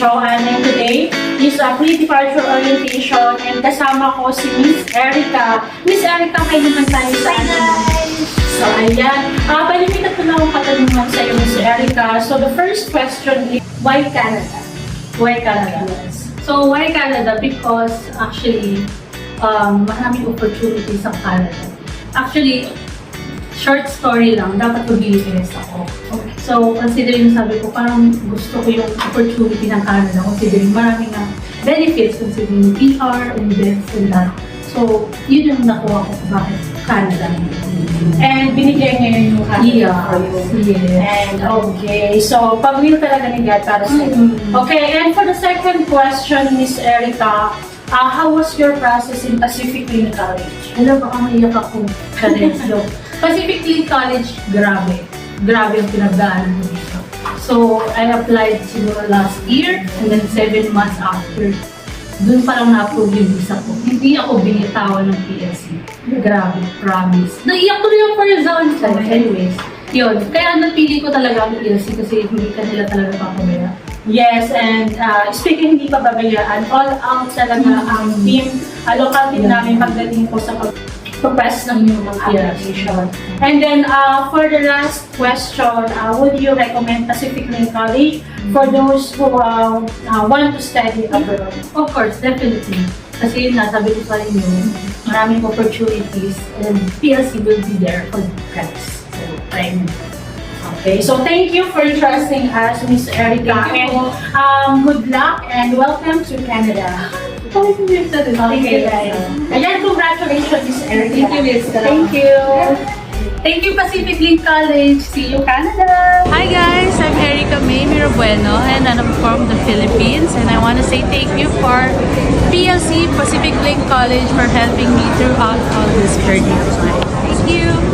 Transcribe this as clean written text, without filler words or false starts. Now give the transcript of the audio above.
Joanne, and today is a pre-departure orientation and kasama ko si Miss Erica. Miss Erica, kayo naman tayo sa So, ayan. Balimitan ko na akong katanungan sa iyo, Miss Erica. So, the first question is, why Canada? Why Canada? Yes. So, why Canada? Because actually, maraming opportunities sa Canada. Actually, short story lang, dapat mag-US ako. Okay. So, considering sabi ko, parang gusto ko yung opportunity ng Canada, considering maraming benefits, considering PR, and this and that. So, yun yung nakuha ko bakit Canada. And binigay ngayon yung Canada for you. Yes. And okay, so pag-will talaga ni God para sa iyo. Okay, and for the second question, Miss Erica, how was your process in Pacific Link College? Alam, baka maiyak ako sa Reslo. Pacific Link College, grabe. Grabe ang pinagdaanan ko dito. So, I applied siguro last year, and then 7 months after, dun pa lang na-approve yung visa ko. Hindi ako binitawan ng PLC. Grabe, promise. Naiyak ko rin yung first zone sa anyways. Yun, kaya napili ko talaga ang PLC kasi hindi ka nila talaga papabaya. Yes, and speaking hindi pa babayaan, all out talaga ang team, local team namin pagdating po sa pag-press ng inyong mga application. And then, for the last question, would you recommend Pacific Link College for those who want to study abroad? Of course, definitely. Kasi yun nga, sabi ko sa inyo, maraming opportunities and PLC will be there for you guys. So, try mo. Okay, so thank you for trusting us, Miss Erica. Thank you. And good luck and welcome to Canada. Okay, guys. Ayan, congratulations, Miss Erica. Thank you, Miss. Thank you. Thank you, Pacific Link College. See you, Canada! Hi guys, I'm Erica May Mirabueno and I'm from the Philippines, and I want to say thank you for PLC Pacific Link College for helping me throughout all this journey of mine. Thank you!